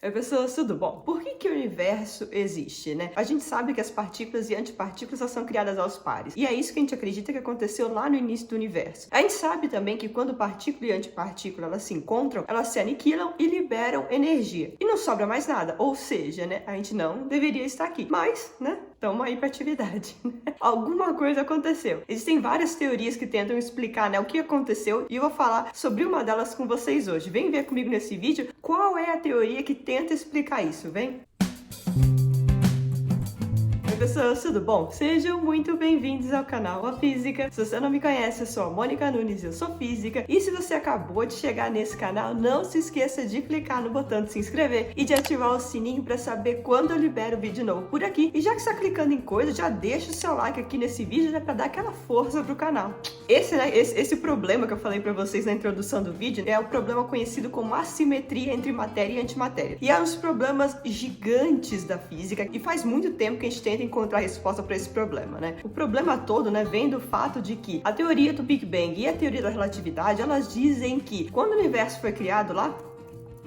Oi, pessoas, tudo bom? Por que o universo existe, né? A gente sabe que as partículas e antipartículas elas são criadas aos pares. E é isso que a gente acredita que aconteceu lá no início do universo. A gente sabe também que quando partícula e antipartícula elas se encontram, elas se aniquilam e liberam energia. E não sobra mais nada. Ou seja, né? A gente não deveria estar aqui. Mas, né? Tamo aí pra atividade. Alguma coisa aconteceu. Existem várias teorias que tentam explicar, né, o que aconteceu e eu vou falar sobre uma delas com vocês hoje. Vem ver comigo nesse vídeo qual é a teoria que tenta explicar isso, vem? Oi, pessoas, tudo bom? Sejam muito bem-vindos ao canal A Física. Se você não me conhece, eu sou a Mônica Nunes, eu sou física. E se você acabou de chegar nesse canal, não se esqueça de clicar no botão de se inscrever e de ativar o sininho para saber quando eu libero vídeo novo por aqui. E já que você está clicando em coisa, já deixa o seu like aqui nesse vídeo, né, para dar aquela força pro canal. Esse problema que eu falei para vocês na introdução do vídeo é o problema conhecido como assimetria entre matéria e antimatéria. E é um dos problemas gigantes da física e faz muito tempo que a gente tenta encontrar resposta para esse problema, né? O problema todo, né, vem do fato de que a teoria do Big Bang e a teoria da relatividade, elas dizem que quando o universo foi criado lá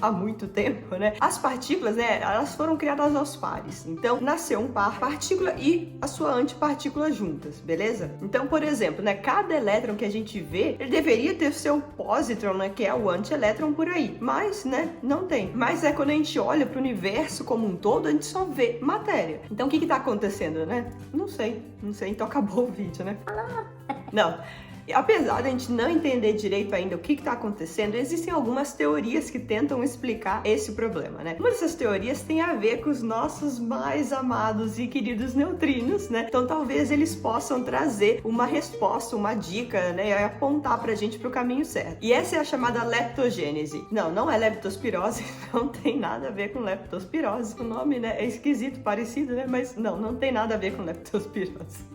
há muito tempo, né? As partículas, né? Elas foram criadas aos pares. Então, nasceu um par partícula e a sua antipartícula juntas, beleza? Então, por exemplo, né? Cada elétron que a gente vê, ele deveria ter seu pósitron, né? Que é o antielétron por aí. Mas, né? Não tem. Mas é quando a gente olha para o universo como um todo, a gente só vê matéria. Então, o que tá acontecendo, né? Não sei. Então acabou o vídeo, né? Não. Apesar de a gente não entender direito ainda o que está acontecendo, existem algumas teorias que tentam explicar esse problema, né? Uma dessas teorias tem a ver com os nossos mais amados e queridos neutrinos, né? Então talvez eles possam trazer uma resposta, uma dica, né? E apontar pra gente pro caminho certo. E essa é a chamada leptogênese. Não é leptospirose, não tem nada a ver com leptospirose. O nome, né, é esquisito, parecido, né? Mas não tem nada a ver com leptospirose.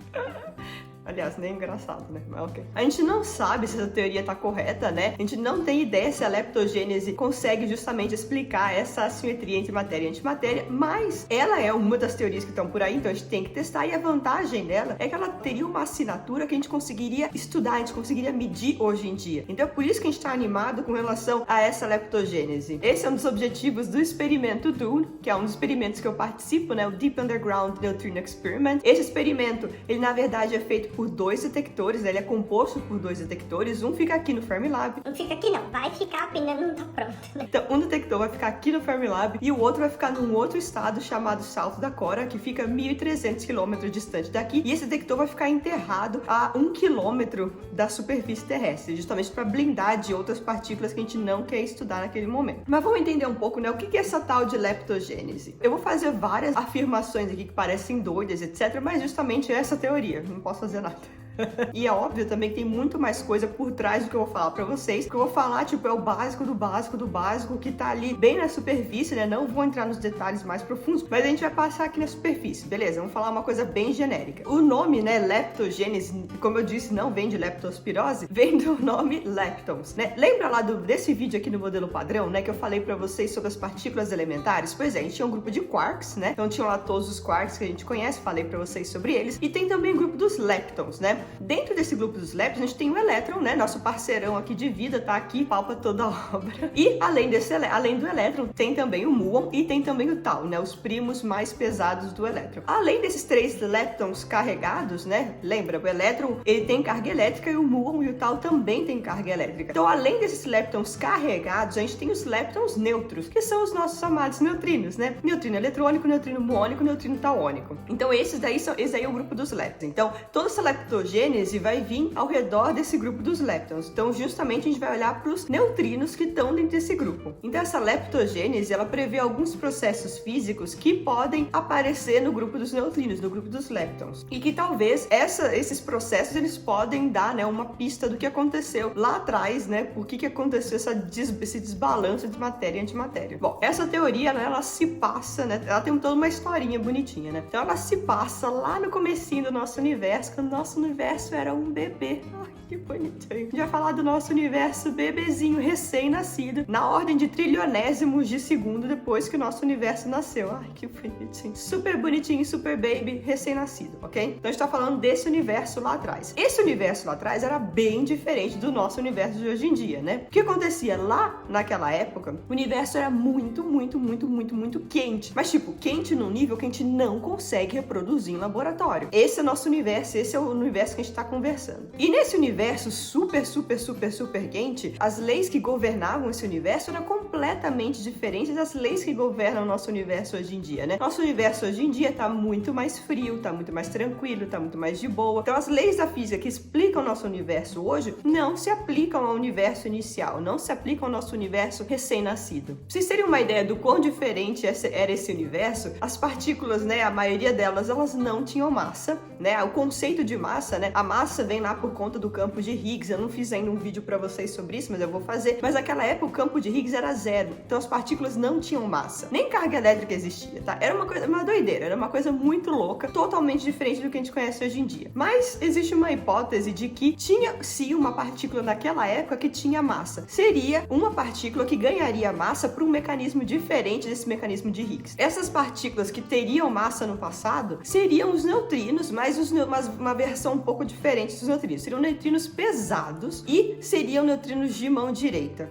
Aliás, nem engraçado, né? Mas ok. A gente não sabe se essa teoria tá correta, né? A gente não tem ideia se a leptogênese consegue justamente explicar essa assimetria entre matéria e antimatéria, mas ela é uma das teorias que estão por aí, então a gente tem que testar. E a vantagem dela é que ela teria uma assinatura que a gente conseguiria estudar, a gente conseguiria medir hoje em dia. Então é por isso que a gente tá animado com relação a essa leptogênese. Esse é um dos objetivos do experimento DUNE, que é um dos experimentos que eu participo, né? O Deep Underground Neutrino Experiment. Esse experimento, ele na verdade é feito por dois detectores, né? Ele é composto por dois detectores, um fica aqui no Fermilab. Não fica aqui não, vai ficar, a pena não tá pronta, né? Então, um detector vai ficar aqui no Fermilab e o outro vai ficar num outro estado chamado South Dakota, que fica 1.300 quilômetros distante daqui, e esse detector vai ficar enterrado a 1 quilômetro da superfície terrestre, justamente para blindar de outras partículas que a gente não quer estudar naquele momento. Mas vamos entender um pouco, né, o que é essa tal de leptogênese. Eu vou fazer várias afirmações aqui que parecem doidas, etc, mas justamente essa teoria, não posso fazer nada. E é óbvio também que tem muito mais coisa por trás do que eu vou falar pra vocês. O que eu vou falar, tipo, é o básico do básico do básico, que tá ali bem na superfície, né? Não vou entrar nos detalhes mais profundos, mas a gente vai passar aqui na superfície, beleza? Vamos falar uma coisa bem genérica. O nome, né, leptogênese, como eu disse, não vem de leptospirose, vem do nome leptons, né? Lembra lá desse vídeo aqui no modelo padrão, né, que eu falei pra vocês sobre as partículas elementares? Pois é, a gente tinha um grupo de quarks, né? Então tinham lá todos os quarks que a gente conhece, falei pra vocês sobre eles. E tem também o grupo dos leptons, né? Dentro desse grupo dos leptons, a gente tem o elétron, né? Nosso parceirão aqui de vida, tá aqui, palpa toda a obra. E além do elétron, tem também o muon e tem também o tau, né? Os primos mais pesados do elétron. Além desses três leptons carregados, né? Lembra, o elétron, ele tem carga elétrica e o muon e o tau também tem carga elétrica. Então, além desses leptons carregados, a gente tem os leptons neutros, que são os nossos amados neutrinos, né? Neutrino eletrônico, neutrino muônico, neutrino tauônico. Então, esse aí é o grupo dos leptons. Então, toda essa leptogênese vai vir ao redor desse grupo dos leptons. Então, justamente, a gente vai olhar para os neutrinos que estão dentro desse grupo. Então, essa leptogênese, ela prevê alguns processos físicos que podem aparecer no grupo dos neutrinos, no grupo dos leptons. E que talvez esses processos, eles podem dar, né, uma pista do que aconteceu lá atrás, né? Por que aconteceu esse desbalanço de matéria e antimatéria. Bom, essa teoria, né, ela se passa, né? Ela tem toda uma historinha bonitinha, né? Então, ela se passa lá no comecinho do nosso universo, quando o nosso universo era um bebê. Ai, Que bonitinho. A gente vai falar do nosso universo bebezinho recém-nascido, na ordem de trilionésimos de segundo depois que o nosso universo nasceu. Ai, que bonitinho. Super bonitinho, super baby, recém-nascido, ok? Então a gente tá falando desse universo lá atrás. Esse universo lá atrás era bem diferente do nosso universo de hoje em dia, né? O que acontecia lá naquela época, o universo era muito quente. Mas, tipo, quente num nível que a gente não consegue reproduzir em laboratório. Esse é o nosso universo, esse é o universo que a gente tá conversando. E nesse universo super quente, as leis que governavam esse universo eram completamente diferentes das leis que governam o nosso universo hoje em dia, né? Nosso universo hoje em dia tá muito mais frio, tá muito mais tranquilo, tá muito mais de boa. Então as leis da física que explicam o nosso universo hoje não se aplicam ao universo inicial, não se aplicam ao nosso universo recém-nascido. Pra vocês terem uma ideia do quão diferente era esse universo, as partículas, né, a maioria delas, elas não tinham massa, né? O conceito de massa, né? A massa vem lá por conta do campo de Higgs. Eu não fiz ainda um vídeo pra vocês sobre isso, mas eu vou fazer. Mas naquela época o campo de Higgs era zero, então as partículas não tinham massa, nem carga elétrica existia, tá? Era uma doideira, era uma coisa muito louca, totalmente diferente do que a gente conhece hoje em dia. Mas existe uma hipótese de que tinha sim uma partícula naquela época que tinha massa. Seria uma partícula que ganharia massa por um mecanismo diferente desse mecanismo de Higgs. Essas partículas que teriam massa no passado seriam os neutrinos, mas uma versão um pouco diferente dos neutrinos. Seriam neutrinos pesados e seriam neutrinos de mão direita.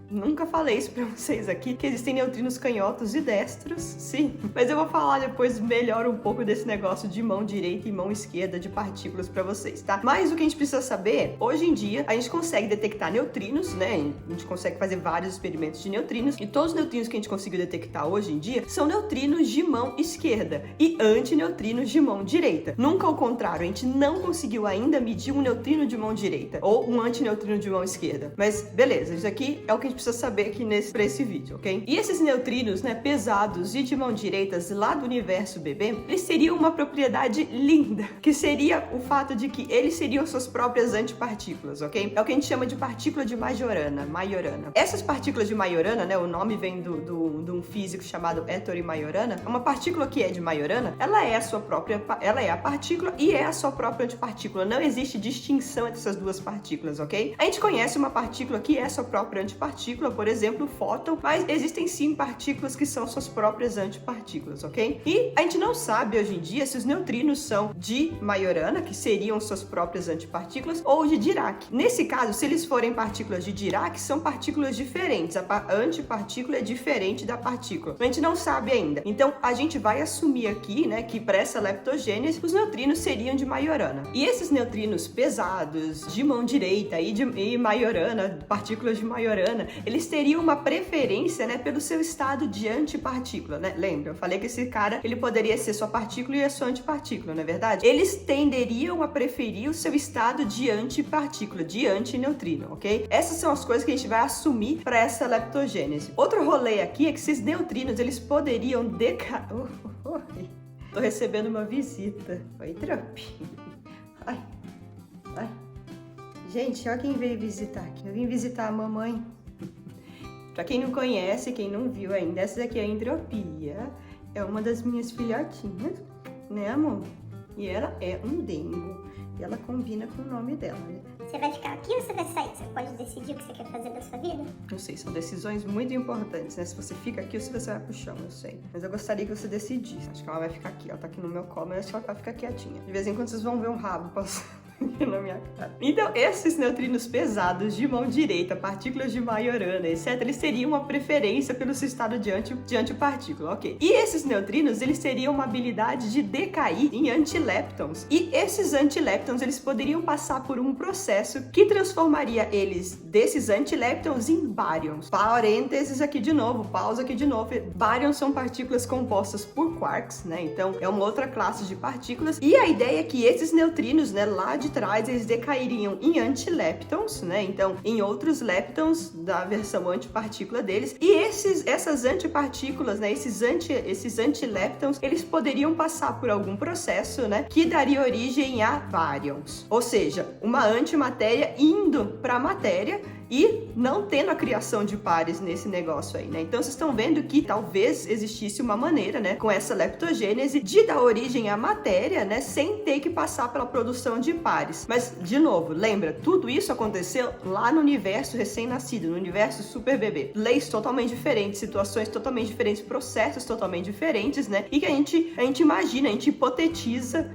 Nunca falei isso pra vocês aqui, que existem neutrinos canhotos e destros, sim. Mas eu vou falar depois melhor um pouco desse negócio de mão direita e mão esquerda de partículas pra vocês, tá? Mas o que a gente precisa saber, hoje em dia, a gente consegue detectar neutrinos, né? A gente consegue fazer vários experimentos de neutrinos, e todos os neutrinos que a gente conseguiu detectar hoje em dia são neutrinos de mão esquerda e antineutrinos de mão direita. Nunca ao contrário, a gente não conseguiu ainda medir um neutrino de mão direita ou um antineutrino de mão esquerda. Mas beleza, isso aqui é o que a gente precisa saber aqui pra esse vídeo, ok? E esses neutrinos, né, pesados e de mão direitas lá do universo bebê, eles teriam uma propriedade linda, que seria o fato de que eles seriam suas próprias antipartículas, ok? É o que a gente chama de partícula de Majorana. Essas partículas de Majorana, né, o nome vem de um físico chamado Ettore Majorana. Uma partícula que é de Majorana, ela é a partícula e é a sua própria antipartícula. Não existe distinção entre essas duas partículas, ok? A gente conhece uma partícula que é a sua própria antipartícula, por exemplo, o fóton, mas existem sim partículas que são suas próprias antipartículas, ok? E a gente não sabe hoje em dia se os neutrinos são de Majorana, que seriam suas próprias antipartículas, ou de Dirac. Nesse caso, se eles forem partículas de Dirac, são partículas diferentes. A antipartícula é diferente da partícula. A gente não sabe ainda. Então, a gente vai assumir aqui, né, que para essa leptogênese, os neutrinos seriam de Majorana. E esses neutrinos pesados, de mão direita e Majorana, partículas de Majorana, eles teriam uma preferência, né, pelo seu estado de antipartícula, né? Lembra? Eu falei que esse cara, ele poderia ser sua partícula e a sua antipartícula, não é verdade? Eles tenderiam a preferir o seu estado de antipartícula, de antineutrino, ok? Essas são as coisas que a gente vai assumir para essa leptogênese. Outro rolê aqui é que esses neutrinos, eles poderiam Tô recebendo uma visita. Oi, Trump. Ai. Gente, olha quem veio visitar aqui. Eu vim visitar a mamãe. Pra quem não conhece, quem não viu ainda, essa daqui é a Entropia. É uma das minhas filhotinhas, né, amor? E ela é um dengo. E ela combina com o nome dela, né? Você vai ficar aqui ou você vai sair? Você pode decidir o que você quer fazer da sua vida? Não sei, são decisões muito importantes, né? Se você fica aqui ou se você vai pro chão, eu sei. Mas eu gostaria que você decidisse. Acho que ela vai ficar aqui. Ela tá aqui no meu colo, mas acho que ela vai ficar quietinha. De vez em quando vocês vão ver um rabo passando aqui na minha cara. Então, esses neutrinos pesados de mão direita, partículas de Majorana, etc., eles teriam uma preferência pelo seu estado de antipartícula, ok? E esses neutrinos, eles teriam uma habilidade de decair em antileptons. E esses antileptons, eles poderiam passar por um processo que transformaria eles, desses antileptons, em baryons. Parênteses aqui de novo, pausa aqui de novo. Baryons são partículas compostas por quarks, né? Então, é uma outra classe de partículas. E a ideia é que esses neutrinos, né, lá de trás, eles decairiam em antileptons, né? Então, em outros leptons da versão antipartícula deles. E essas antipartículas, né, esses antileptons, eles poderiam passar por algum processo, né, que daria origem a baryons. Ou seja, uma antimatéria indo para a matéria e não tendo a criação de pares nesse negócio aí, né? Então vocês estão vendo que talvez existisse uma maneira, né, com essa leptogênese de dar origem à matéria, né, sem ter que passar pela produção de pares. Mas, de novo, lembra, tudo isso aconteceu lá no universo recém-nascido, no universo super bebê. Leis totalmente diferentes, situações totalmente diferentes, processos totalmente diferentes, né? E que a gente imagina, a gente hipotetiza.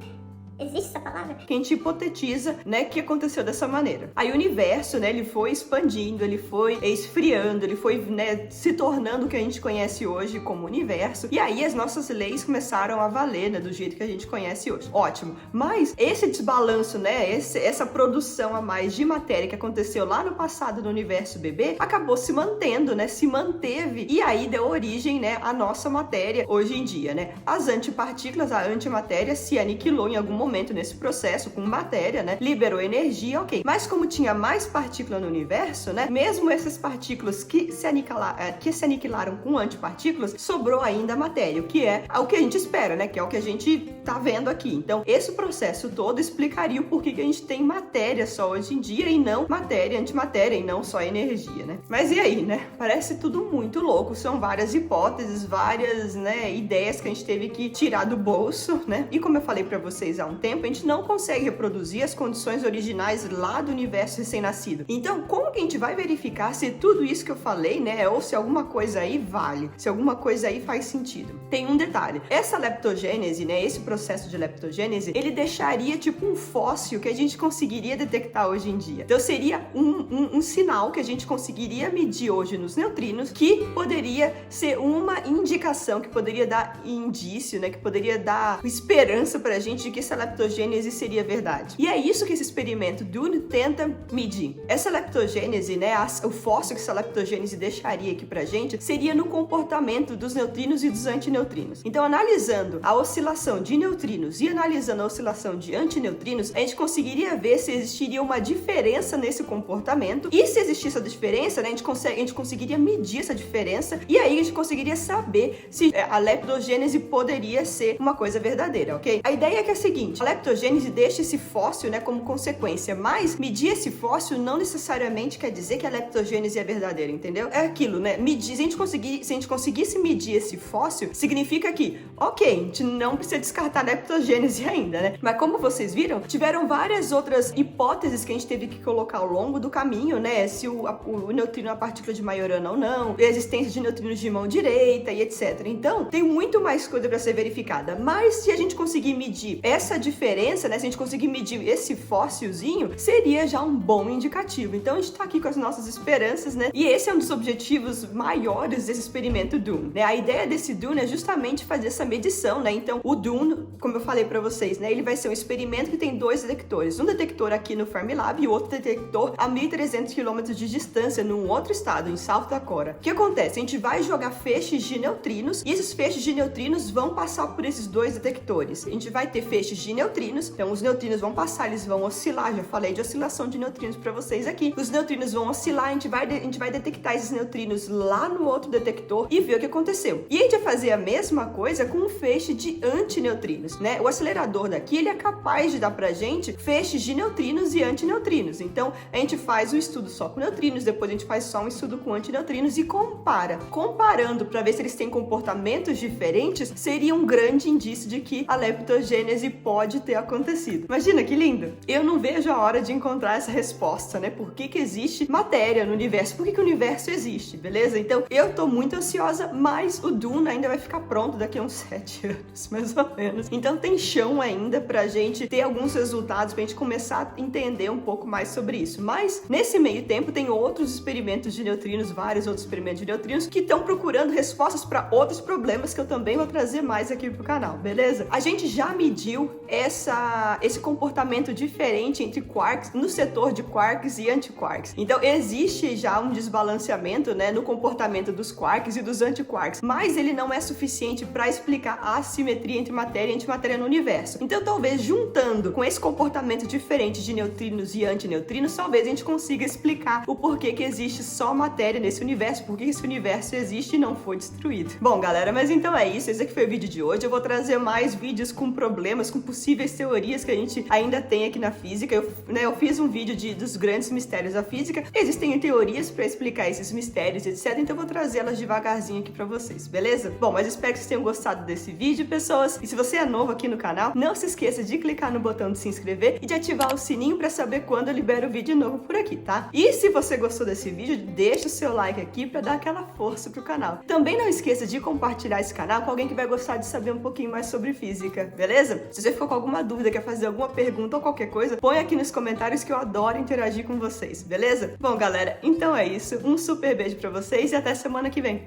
Existe essa palavra? Que a gente hipotetiza, né, que aconteceu dessa maneira. Aí o universo, né, ele foi expandindo, ele foi esfriando, ele foi, né, se tornando o que a gente conhece hoje como universo. E aí as nossas leis começaram a valer, né, do jeito que a gente conhece hoje. Ótimo. Mas esse desbalanço, né, essa produção a mais de matéria que aconteceu lá no passado no universo bebê, acabou se mantendo, né, se manteve e aí deu origem, né, à nossa matéria hoje em dia, né. As antipartículas, a antimatéria se aniquilou em algum momento nesse processo com matéria, né? Liberou energia, ok. Mas como tinha mais partícula no universo, né? Mesmo essas partículas que se aniquilaram com antipartículas, sobrou ainda matéria, o que é o que a gente espera, né? Que é o que a gente tá vendo aqui. Então, esse processo todo explicaria o porquê que a gente tem matéria só hoje em dia e não matéria, antimatéria e não só energia, né? Mas e aí, né? Parece tudo muito louco. São várias hipóteses, várias, né, ideias que a gente teve que tirar do bolso, né? E como eu falei pra vocês há um tempo, a gente não consegue reproduzir as condições originais lá do universo recém-nascido. Então, como que a gente vai verificar se tudo isso que eu falei, né, ou se alguma coisa aí vale, se alguma coisa aí faz sentido? Tem um detalhe. Essa leptogênese, né, esse processo de leptogênese, ele deixaria tipo um fóssil que a gente conseguiria detectar hoje em dia. Então, seria um sinal que a gente conseguiria medir hoje nos neutrinos, que poderia ser uma indicação, que poderia dar indício, né, que poderia dar esperança pra gente de que essa leptogênese seria verdade. E é isso que esse experimento Dune tenta medir. Essa leptogênese, né, o fóssil que essa leptogênese deixaria aqui pra gente, seria no comportamento dos neutrinos e dos antineutrinos. Então, analisando a oscilação de neutrinos e analisando a oscilação de antineutrinos, a gente conseguiria ver se existiria uma diferença nesse comportamento, e se existisse essa diferença, né, a gente conseguiria medir essa diferença, e aí a gente conseguiria saber se a leptogênese poderia ser uma coisa verdadeira, ok? A ideia é que é a seguinte: a leptogênese deixa esse fóssil, né, como consequência, mas medir esse fóssil não necessariamente quer dizer que a leptogênese é verdadeira, entendeu? É aquilo, né? Medir, se a gente conseguisse medir esse fóssil, significa que, ok, a gente não precisa descartar a leptogênese ainda, né? Mas como vocês viram, tiveram várias outras hipóteses que a gente teve que colocar ao longo do caminho, né? Se o neutrino é uma partícula de Majorana ou não, a existência de neutrinos de mão direita e etc. Então, tem muito mais coisa para ser verificada, mas se a gente conseguir medir essa diferença, né, se a gente conseguir medir esse fóssilzinho, seria já um bom indicativo. Então, a gente tá aqui com as nossas esperanças, né? E esse é um dos objetivos maiores desse experimento Dune, né? A ideia desse Dune é justamente fazer essa medição, né? Então, o Dune, como eu falei para vocês, né, ele vai ser um experimento que tem dois detectores. Um detector aqui no Fermilab e outro detector a 1.300 km de distância, num outro estado, em South Dakota. O que acontece? A gente vai jogar feixes de neutrinos e esses feixes de neutrinos vão passar por esses dois detectores. A gente vai ter feixes de neutrinos, então os neutrinos vão passar, eles vão oscilar, já falei de oscilação de neutrinos para vocês aqui. Os neutrinos vão oscilar, a gente vai detectar esses neutrinos lá no outro detector e ver o que aconteceu. E a gente vai fazer a mesma coisa com um feixe de antineutrinos, né? O acelerador daqui, ele é capaz de dar pra gente feixes de neutrinos e antineutrinos. Então, a gente faz um estudo só com neutrinos, depois a gente faz só um estudo com antineutrinos e compara. Comparando para ver se eles têm comportamentos diferentes, seria um grande indício de que a leptogênese pode ter acontecido. Imagina que lindo! Eu não vejo a hora de encontrar essa resposta, né? Por que existe matéria no universo? Por que o universo existe, beleza? Então, eu tô muito ansiosa, mas o Dune ainda vai ficar pronto daqui a uns 7 anos, mais ou menos. Então, tem chão ainda pra gente ter alguns resultados, pra gente começar a entender um pouco mais sobre isso. Mas, nesse meio tempo, tem outros experimentos de neutrinos, vários outros experimentos de neutrinos, que estão procurando respostas para outros problemas que eu também vou trazer mais aqui pro canal, beleza? A gente já mediu esse comportamento diferente entre quarks no setor de quarks e antiquarks. Então, existe já um desbalanceamento, né, no comportamento dos quarks e dos antiquarks, mas ele não é suficiente para explicar a assimetria entre matéria e antimatéria no universo. Então, talvez juntando com esse comportamento diferente de neutrinos e antineutrinos, talvez a gente consiga explicar o porquê que existe só matéria nesse universo, por que esse universo existe e não foi destruído. Bom, galera, mas então é isso. Esse aqui foi o vídeo de hoje. Eu vou trazer mais vídeos com problemas, com possíveis possíveis teorias que a gente ainda tem aqui na física. Eu fiz um vídeo dos grandes mistérios da física. Existem teorias para explicar esses mistérios, etc. Então eu vou trazê-las devagarzinho aqui para vocês, beleza? Bom, mas espero que vocês tenham gostado desse vídeo, pessoas. E se você é novo aqui no canal, não se esqueça de clicar no botão de se inscrever e de ativar o sininho para saber quando eu libero vídeo novo por aqui, tá? E se você gostou desse vídeo, deixa o seu like aqui para dar aquela força pro canal. Também não esqueça de compartilhar esse canal com alguém que vai gostar de saber um pouquinho mais sobre física, beleza? Se você ficou com alguma dúvida, quer fazer alguma pergunta ou qualquer coisa, põe aqui nos comentários que eu adoro interagir com vocês, beleza? Bom, galera, então é isso. Um super beijo pra vocês e até semana que vem.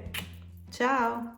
Tchau!